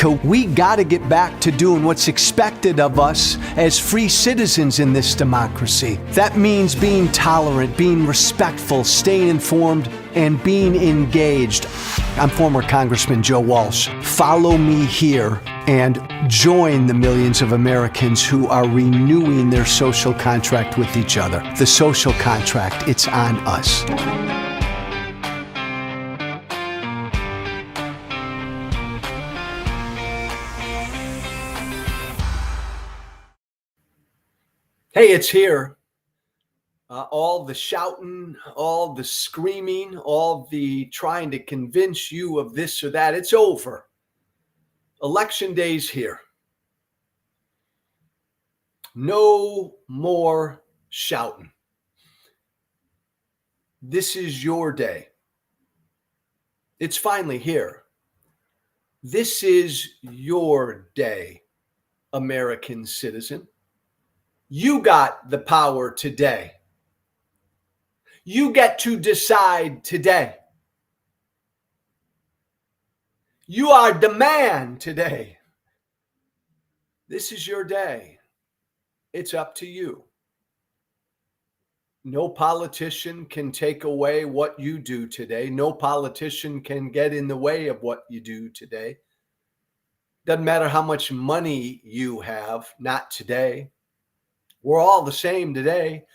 We got to get back to doing what's expected of us as free citizens in this democracy. That means being tolerant, being respectful, staying informed, and being engaged. I'm former Congressman Joe Walsh. Follow me here and join the millions of Americans who are renewing their social contract with each other. The social contract, it's on us. Hey, it's here. All the shouting, all the screaming, all the trying to convince you of this or that, it's over. Election day's here. No more shouting. This is your day. It's finally here. This is your day, American citizen. You got the power today. You get to decide today. You are the man today. This is your day. It's up to you. No politician can take away what you do today. No politician can get in the way of what you do today. Doesn't matter how much money you have, not today. We're all the same today.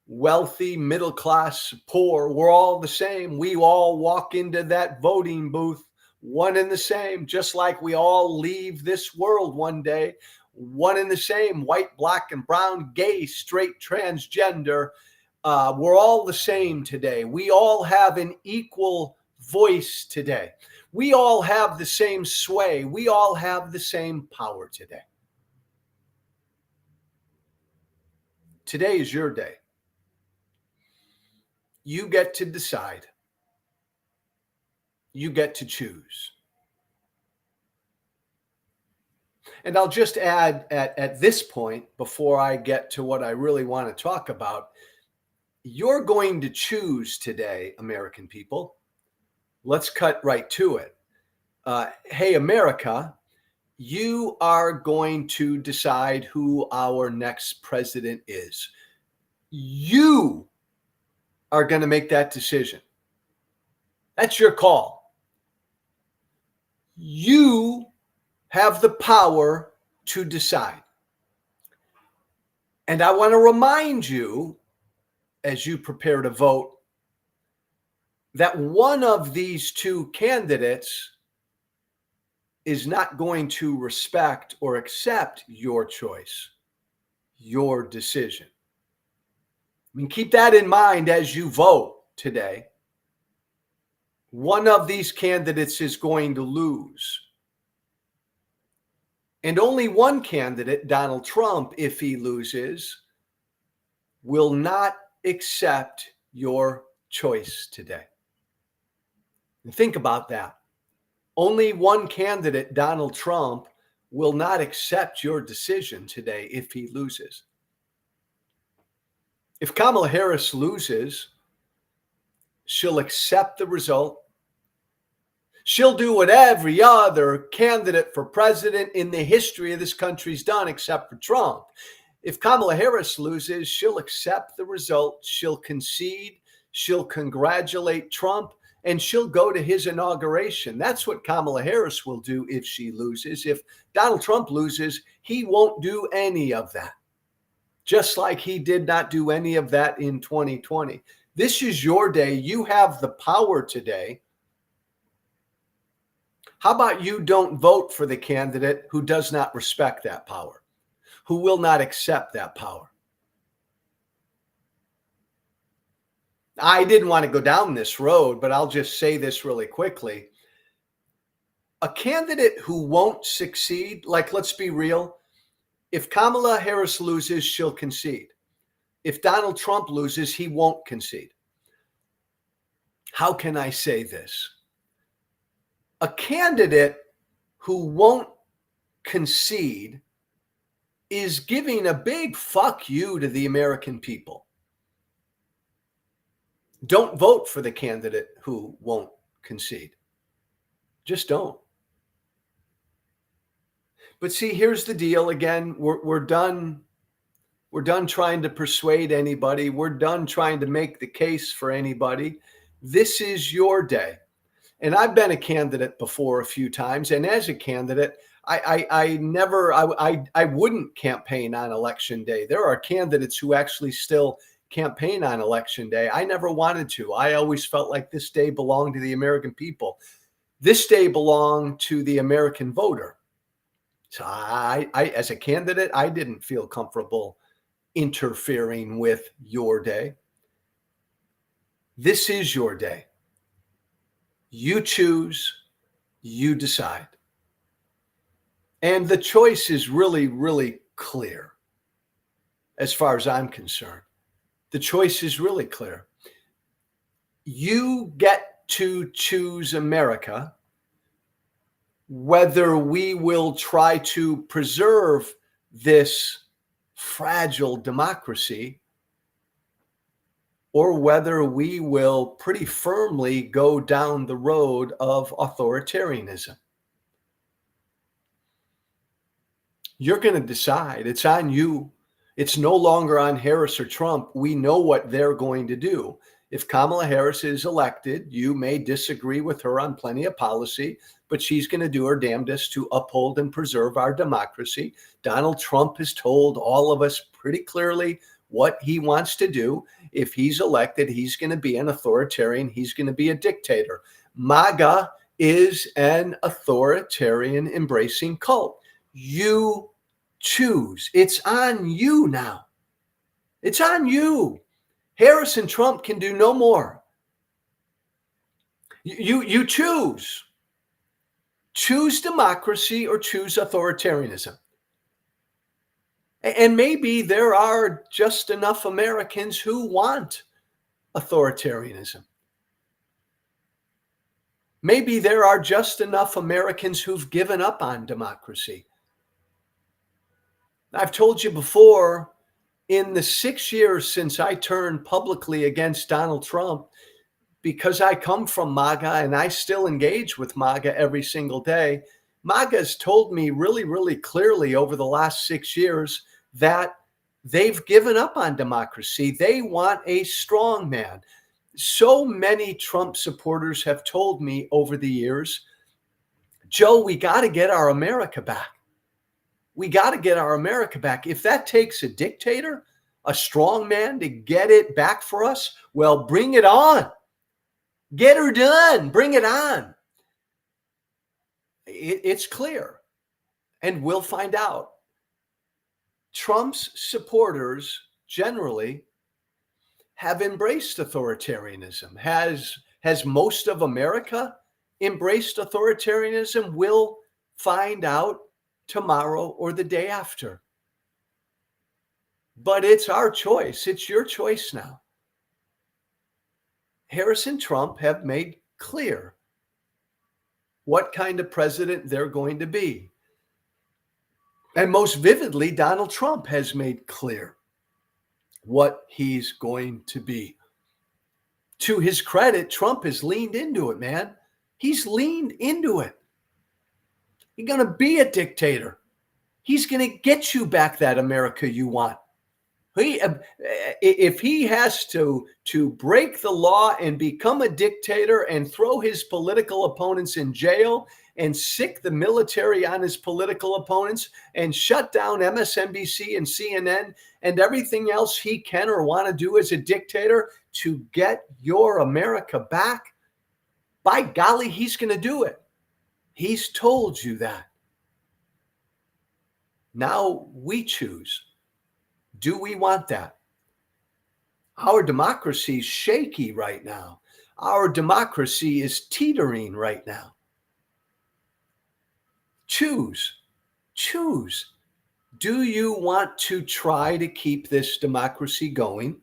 Wealthy, middle class, poor, we're all the same. We all walk into that voting booth, one and the same, just like we all leave this world one day, one and the same, white, black, and brown, gay, straight, transgender. We're all the same today. We all have an equal voice today. We all have the same sway. We all have the same power today. Today is your day. You get to decide. You get to choose. And I'll just add at this point, before I get to what I really want to talk about, you're going to choose today, American people. Let's cut right to it. Hey, America, you are going to decide who our next president is. You are going to make that decision. That's your call. You have the power to decide. And I want to remind you, as you prepare to vote, that one of these two candidates is not going to respect or accept your choice, your decision. I mean, keep that in mind as you vote today. One of these candidates is going to lose. And only one candidate, Donald Trump, if he loses, will not accept your choice today. And think about that. Only one candidate, Donald Trump, will not accept your decision today if he loses. If Kamala Harris loses, she'll accept the result. She'll do what every other candidate for president in the history of this country's done, except for Trump. If Kamala Harris loses, she'll accept the result. She'll concede. She'll congratulate Trump. And she'll go to his inauguration. That's what Kamala Harris will do if she loses. If Donald Trump loses, he won't do any of that. Just like he did not do any of that in 2020. This is your day. You have the power today. How about you don't vote for the candidate who does not respect that power, who will not accept that power? I didn't want to go down this road, but I'll just say this really quickly. A candidate who won't succeed, like, let's be real, if Kamala Harris loses, she'll concede. If Donald Trump loses, he won't concede. How can I say this? A candidate who won't concede is giving a big fuck you to the American people. Don't vote for the candidate who won't concede. Just don't. But see, here's the deal again. We're done. We're done trying to persuade anybody. We're done trying to make the case for anybody. This is your day. And I've been a candidate before a few times. And as a candidate, I wouldn't campaign on election day. There are candidates who actually still campaign on election day. I never wanted to. I always felt like this day belonged to the American people. This day belonged to the American voter. So I as a candidate, I didn't feel comfortable interfering with your day. This is your day. You choose, you decide. And the choice is really, really clear as far as I'm concerned. The choice is really clear. You get to choose America, whether we will try to preserve this fragile democracy or whether we will pretty firmly go down the road of authoritarianism. You're going to decide. It's on you. It's no longer on Harris or Trump. We know what they're going to do. If Kamala Harris is elected, you may disagree with her on plenty of policy, but she's going to do her damnedest to uphold and preserve our democracy. Donald Trump has told all of us pretty clearly what he wants to do. If he's elected, he's going to be an authoritarian. He's going to be a dictator. MAGA is an authoritarian embracing cult. You choose. It's on you now. It's on you. Harris and Trump can do no more. You choose. Choose democracy or choose authoritarianism. And maybe there are just enough Americans who want authoritarianism. Maybe there are just enough Americans who've given up on democracy. I've told you before, in the 6 years since I turned publicly against Donald Trump, because I come from MAGA and I still engage with MAGA every single day, MAGA has told me really, really clearly over the last 6 years that they've given up on democracy. They want a strong man. So many Trump supporters have told me over the years, Joe, we got to get our America back. We got to get our America back. If that takes a dictator, a strong man to get it back for us, well, bring it on. Get her done. Bring it on. It's clear. And we'll find out. Trump's supporters generally have embraced authoritarianism. Has most of America embraced authoritarianism? We'll find out tomorrow or the day after. But it's our choice. It's your choice now. Harris and Trump have made clear what kind of president they're going to be. And most vividly, Donald Trump has made clear what he's going to be. To his credit, Trump has leaned into it, man. He's leaned into it. He's going to be a dictator. He's going to get you back that America you want. If he has to break the law and become a dictator and throw his political opponents in jail and sick the military on his political opponents and shut down MSNBC and CNN and everything else he can or want to do as a dictator to get your America back, by golly, he's going to do it. He's told you that. Now we choose. Do we want that? Our democracy is shaky right now. Our democracy is teetering right now. Choose. Choose. Do you want to try to keep this democracy going?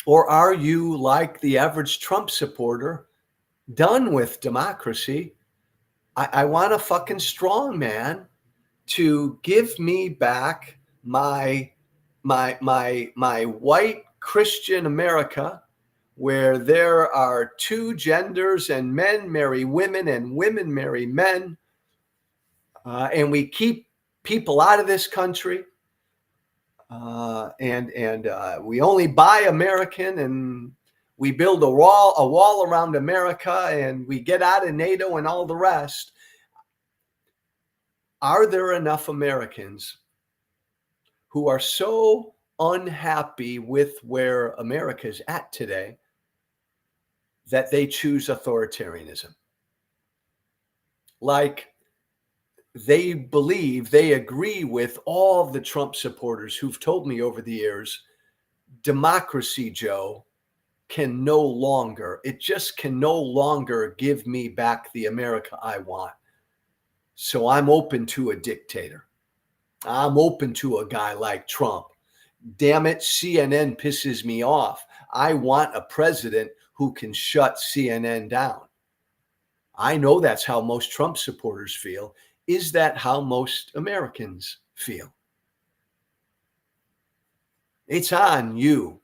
Or are you, like the average Trump supporter, done with democracy? I want a fucking strong man to give me back my white Christian America, where there are two genders and men marry women and women marry men, and we keep people out of this country, and we only buy American, and we build a wall around America, and we get out of NATO and all the rest. Are there enough Americans who are so unhappy with where America is at today that they choose authoritarianism? Like, they believe, they agree with all the Trump supporters who've told me over the years, democracy, Joe, can no longer give me back the America I want. So I'm open to a dictator. I'm open to a guy like Trump. Damn it, CNN pisses me off. I want a president who can shut CNN down. I know that's how most Trump supporters feel. Is that how most Americans feel? It's on you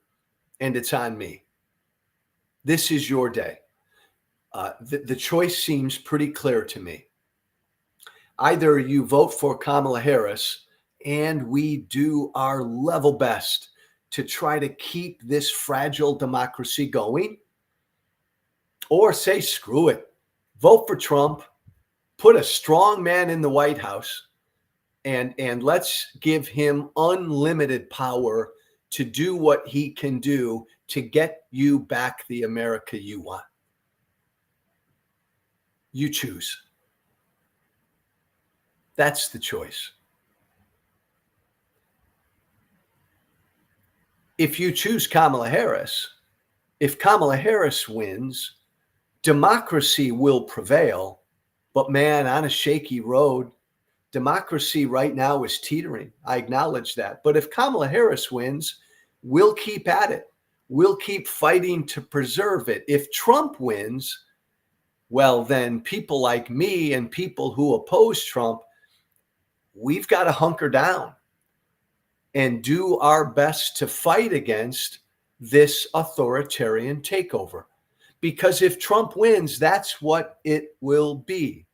and it's on me. This is your day. The choice seems pretty clear to me. Either you vote for Kamala Harris, and we do our level best to try to keep this fragile democracy going, or say, screw it, vote for Trump, put a strong man in the White House, and let's give him unlimited power to do what he can do to get you back the America you want. You choose. That's the choice. If you choose Kamala Harris, if Kamala Harris wins, democracy will prevail. But man, on a shaky road, democracy right now is teetering. I acknowledge that. But if Kamala Harris wins, we'll keep at it. We'll keep fighting to preserve it. If Trump wins, well, then people like me and people who oppose Trump, we've got to hunker down and do our best to fight against this authoritarian takeover. Because if Trump wins, that's what it will be.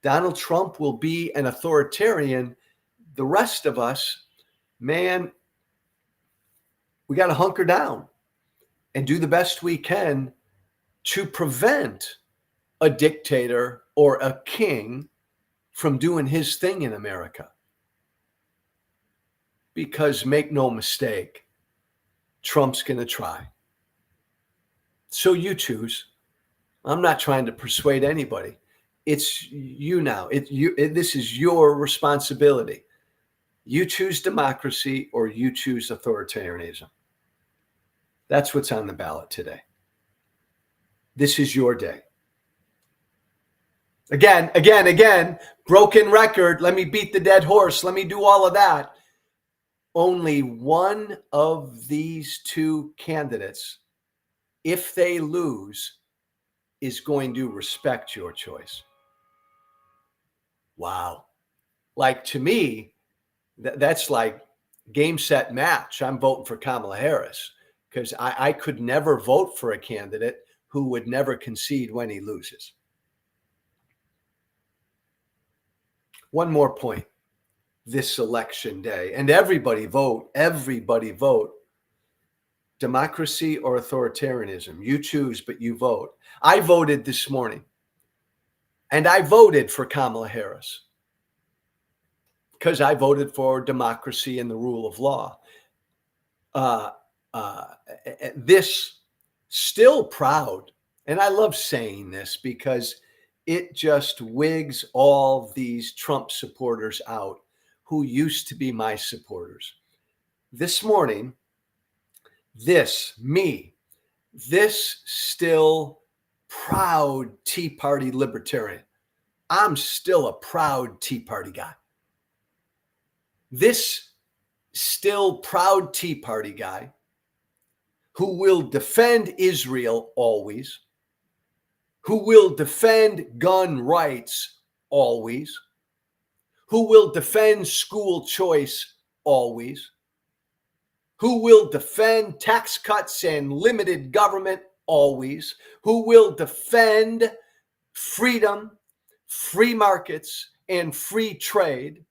Donald Trump will be an authoritarian. The rest of us, man, we got to hunker down and do the best we can to prevent a dictator or a king from doing his thing in America. Because make no mistake, Trump's going to try. So you choose. I'm not trying to persuade anybody. It's you now. This is your responsibility. You choose democracy or you choose authoritarianism. That's what's on the ballot today. This is your day. Again, broken record. Let me beat the dead horse. Let me do all of that. Only one of these two candidates, if they lose, is going to respect your choice. Wow. Like, to me, that's like game, set, match. I'm voting for Kamala Harris because I could never vote for a candidate who would never concede when he loses. One more point this election day, and everybody vote. Democracy or authoritarianism. You choose, but you vote. I voted this morning, and I voted for Kamala Harris because I voted for democracy and the rule of law. This still proud, and I love saying this because it just wigs all these Trump supporters out who used to be my supporters. This morning, this still proud Tea Party libertarian. I'm still a proud Tea Party guy. This still proud Tea Party guy who will defend Israel always, who will defend gun rights always, who will defend school choice always, who will defend tax cuts and limited government always, who will defend freedom, free markets, and free trade,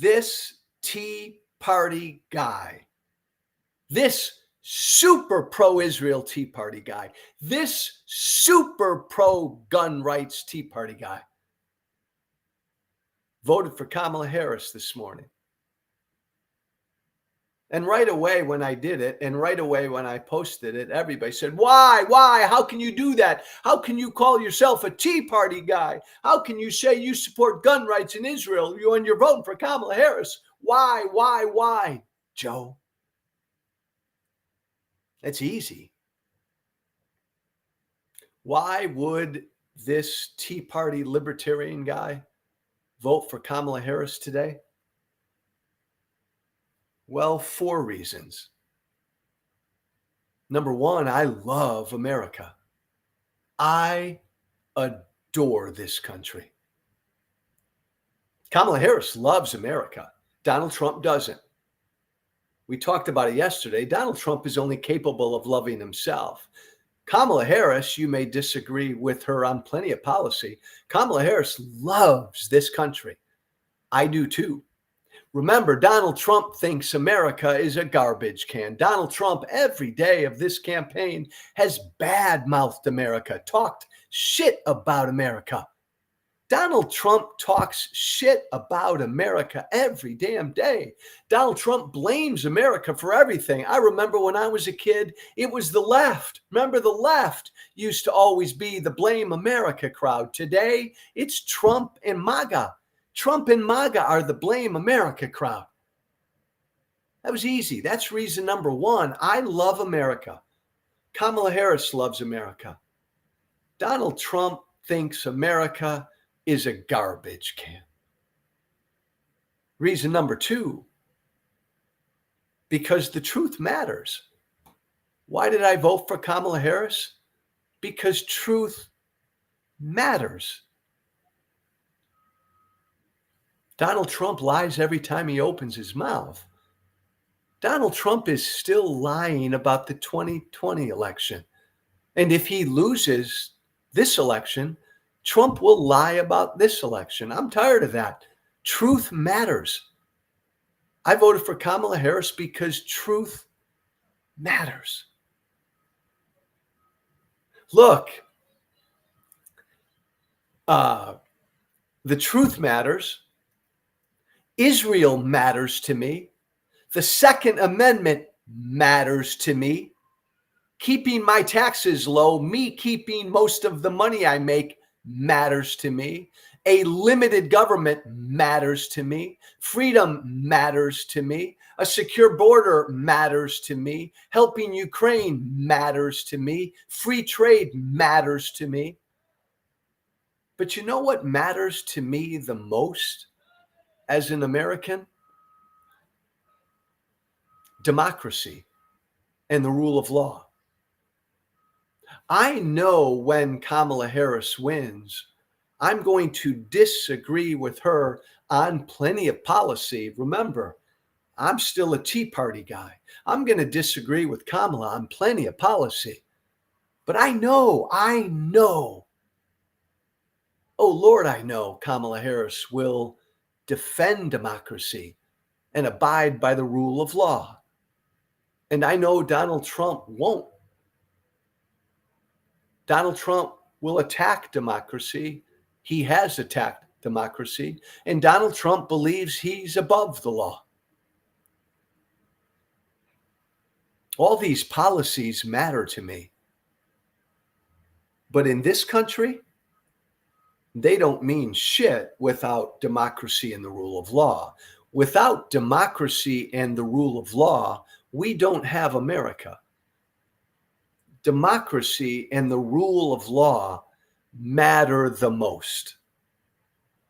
this Tea Party guy, this super pro-Israel Tea Party guy, this super pro-gun rights Tea Party guy, voted for Kamala Harris this morning. And right away when I did it, and right away when I posted it, everybody said, why? How can you do that? How can you call yourself a Tea Party guy? How can you say you support gun rights in Israel when you're voting for Kamala Harris? Why? Joe, it's easy. Why would this Tea Party libertarian guy vote for Kamala Harris today? Well, 4 reasons. Number 1, I love America. I adore this country. Kamala Harris loves America. Donald Trump doesn't. We talked about it yesterday. Donald Trump is only capable of loving himself. Kamala Harris, you may disagree with her on plenty of policy. Kamala Harris loves this country. I do too. Remember, Donald Trump thinks America is a garbage can. Donald Trump, every day of this campaign, has bad-mouthed America, talked shit about America. Donald Trump talks shit about America every damn day. Donald Trump blames America for everything. I remember when I was a kid, it was the left. Remember, the left used to always be the blame America crowd. Today, it's Trump and MAGA. Trump and MAGA are the blame America crowd. That was easy. That's reason number 1. I love America. Kamala Harris loves America. Donald Trump thinks America is a garbage can. Reason number 2, because the truth matters. Why did I vote for Kamala Harris? Because truth matters. Donald Trump lies every time he opens his mouth. Donald Trump is still lying about the 2020 election. And if he loses this election, Trump will lie about this election. I'm tired of that. Truth matters. I voted for Kamala Harris because truth matters. Look, the truth matters. Israel matters to me. The Second Amendment matters to me. Keeping my taxes low, me keeping most of the money I make matters to me. A limited government matters to me. Freedom matters to me. A secure border matters to me. Helping Ukraine matters to me. Free trade matters to me. But you know what matters to me the most as an American? Democracy and the rule of law. I know when Kamala Harris wins, I'm going to disagree with her on plenty of policy. Remember, I'm still a Tea Party guy. I'm going to disagree with Kamala on plenty of policy. But I know, oh Lord, I know Kamala Harris will defend democracy and abide by the rule of law. And I know Donald Trump won't. Donald Trump will attack democracy. He has attacked democracy. And Donald Trump believes he's above the law. All these policies matter to me. But in this country, they don't mean shit without democracy and the rule of law. Without democracy and the rule of law, we don't have America. Democracy and the rule of law matter the most.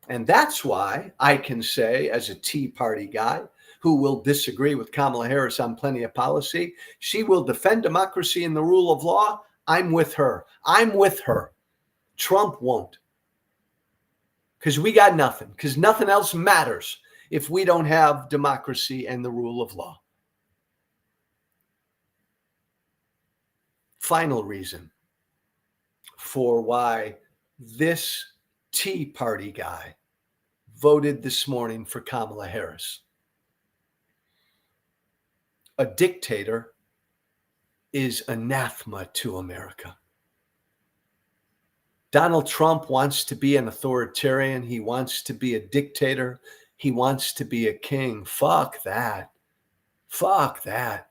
And that's why I can say, as a Tea Party guy who will disagree with Kamala Harris on plenty of policy, she will defend democracy and the rule of law. I'm with her. Trump won't. Because we got nothing. Because nothing else matters if we don't have democracy and the rule of law. Final reason for why this Tea Party guy voted this morning for Kamala Harris. A dictator is anathema to America. Donald Trump wants to be an authoritarian. He wants to be a dictator. He wants to be a king. Fuck that. Fuck that.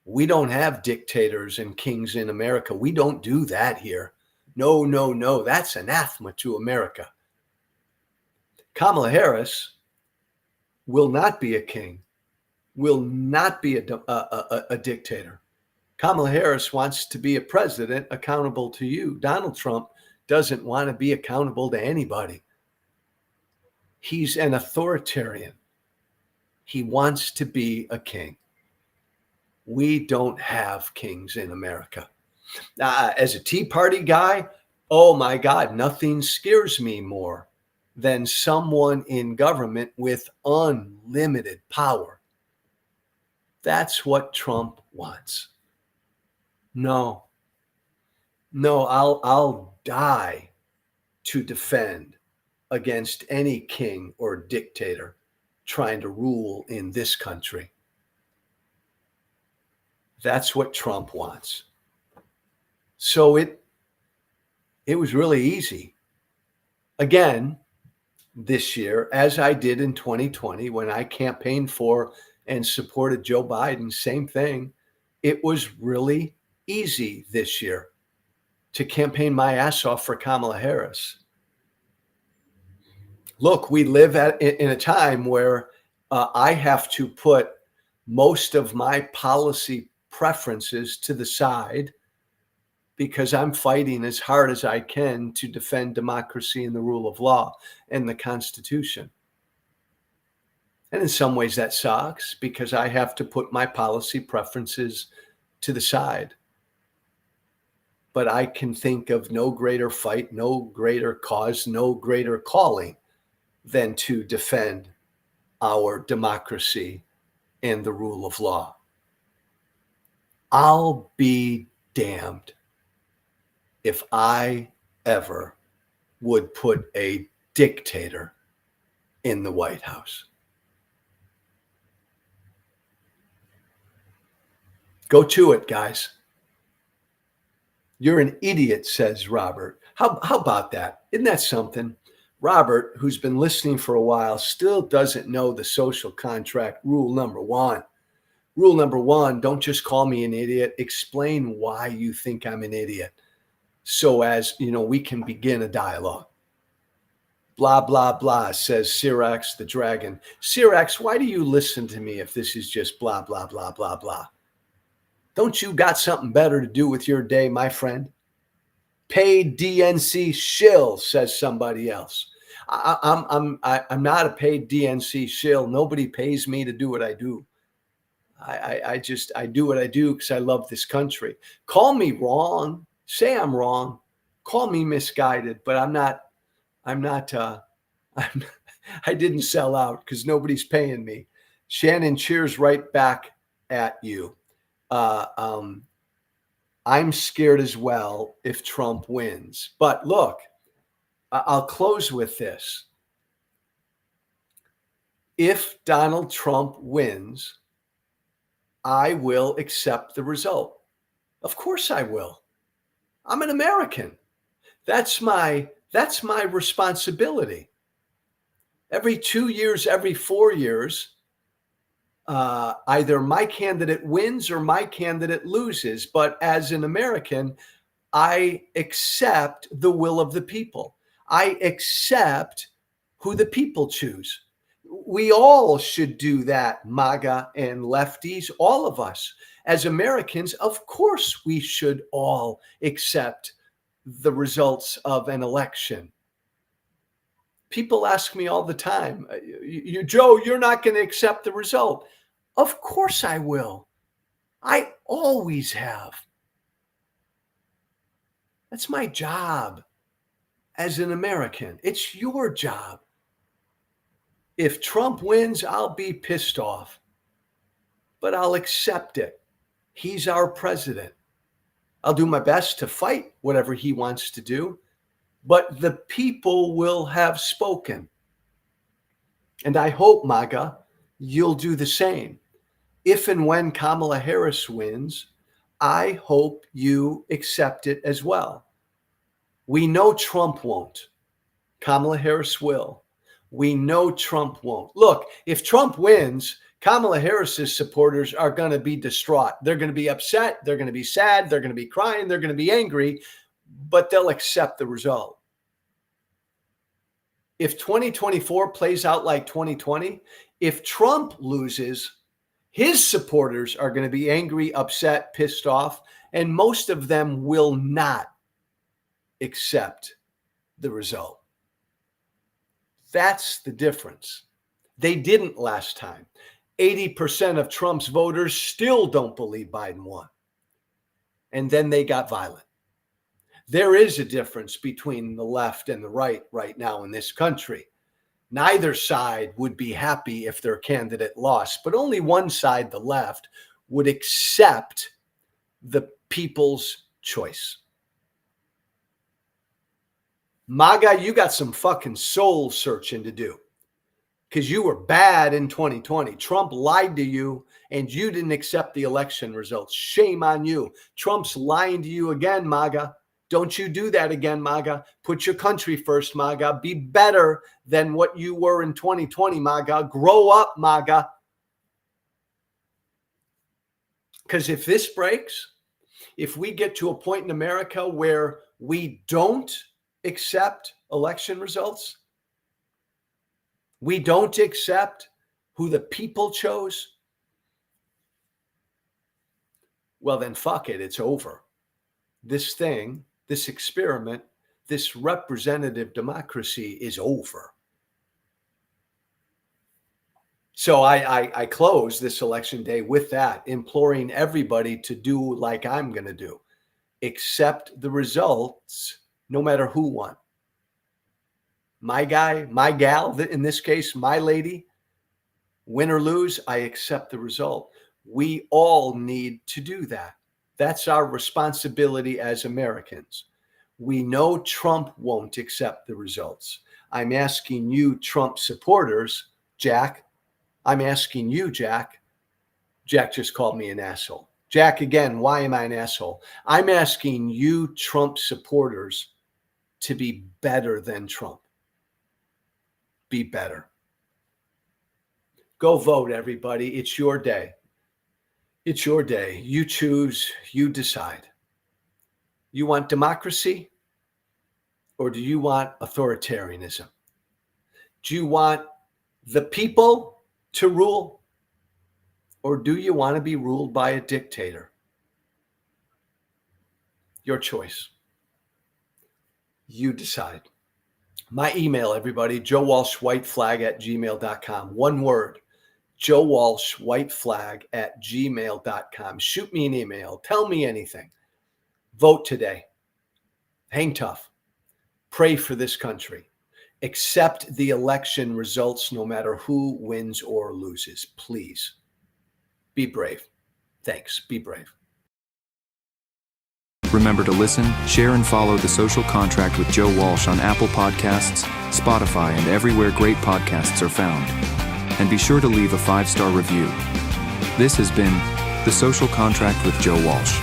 We don't have dictators and kings in America. We don't do that here. No, no, no. That's anathema to America. Kamala Harris will not be a king, will not be a dictator. Kamala Harris wants to be a president accountable to you. Donald Trump doesn't want to be accountable to anybody. He's an authoritarian. He wants to be a king. We don't have kings in America. As a Tea Party guy, oh my God, nothing scares me more than someone in government with unlimited power. That's what Trump wants. No, I'll die to defend against any king or dictator trying to rule in this country. That's what Trump wants. So it was really easy. Again, this year, as I did in 2020, when I campaigned for and supported Joe Biden, same thing. It was really easy this year to campaign my ass off for Kamala Harris. Look, we live in a time where I have to put most of my policy preferences to the side because I'm fighting as hard as I can to defend democracy and the rule of law and the Constitution. And in some ways that sucks because I have to put my policy preferences to the side. But I can think of no greater fight, no greater cause, no greater calling than to defend our democracy and the rule of law. I'll be damned if I ever would put a dictator in the White House. Go to it, guys. You're an idiot, says Robert. How about that? Isn't that something? Robert, who's been listening for a while, still doesn't know the social contract rule number one. Rule number one, don't just call me an idiot. Explain why you think I'm an idiot so as, we can begin a dialogue. Blah, blah, blah, says Syrax the dragon. Syrax, why do you listen to me if this is just blah, blah, blah, blah, blah? Don't you got something better to do with your day, my friend? Paid DNC shill, says somebody else. I'm not a paid DNC shill. Nobody pays me to do what I do. I do what I do because I love this country. Call me wrong. Say I'm wrong. Call me misguided, but I didn't sell out because nobody's paying me. Shannon cheers right back at you. I'm scared as well if Trump wins. But look, I'll close with this. If Donald Trump wins, I will accept the result. Of course I will. I'm an American. That's my responsibility. Every 2 years, every 4 years, either my candidate wins or my candidate loses. But as an American, I accept the will of the people. I accept who the people choose. We all should do that, MAGA and lefties, all of us. As Americans, of course, we should all accept the results of an election. People ask me all the time, Joe, you're not going to accept the result. Of course I will. I always have. That's my job as an American. It's your job. If Trump wins, I'll be pissed off, but I'll accept it. He's our president. I'll do my best to fight whatever he wants to do. but the people will have spoken. And I hope, MAGA, you'll do the same. If and when Kamala Harris wins, I hope you accept it as well. We know Trump won't. Kamala Harris will. We know Trump won't. Look, if Trump wins, Kamala Harris's supporters are going to be distraught. They're going to be upset. They're going to be sad. They're going to be crying. They're going to be angry, but they'll accept the result. If 2024 plays out like 2020, if Trump loses, his supporters are going to be angry, upset, pissed off, and most of them will not accept the result. That's the difference. They didn't last time. 80% of Trump's voters still don't believe Biden won. And then they got violent. There is a difference between the left and the right now in this country. Neither side would be happy if their candidate lost, but only one side, the left, would accept the people's choice. MAGA, you got some fucking soul searching to do because you were bad in 2020. Trump lied to you and you didn't accept the election results. Shame on you. Trump's lying to you again, MAGA. Don't you do that again, MAGA. Put your country first, MAGA. Be better than what you were in 2020, MAGA. Grow up, MAGA. Because if this breaks, if we get to a point in America where we don't accept election results, we don't accept who the people chose, well, then fuck it, it's over. This thing, this experiment, this representative democracy is over. So I close this election day with that, imploring everybody to do like I'm going to do. Accept the results, no matter who won. My guy, my gal, in this case, my lady, win or lose, I accept the result. We all need to do that. That's our responsibility as Americans. We know Trump won't accept the results. I'm asking you, Trump supporters, Jack, I'm asking you, Jack. Jack just called me an asshole. Jack, again, why am I an asshole? I'm asking you, Trump supporters, to be better than Trump. Be better. Go vote, everybody. It's your day. It's your day. You choose, you decide. You want democracy or do you want authoritarianism? Do you want the people to rule or do you want to be ruled by a dictator? Your choice. You decide. My email, everybody, joewalshwhiteflag@gmail.com. One word. joewalshwhiteflag@gmail.com. Shoot me an email. Tell me anything. Vote today. Hang tough. Pray for this country. Accept the election results no matter who wins or loses. Please. Be brave. Thanks. Be brave. Remember to listen, share, and follow The Social Contract with Joe Walsh on Apple Podcasts, Spotify, and everywhere great podcasts are found. And be sure to leave a 5-star review. This has been The Social Contract with Joe Walsh.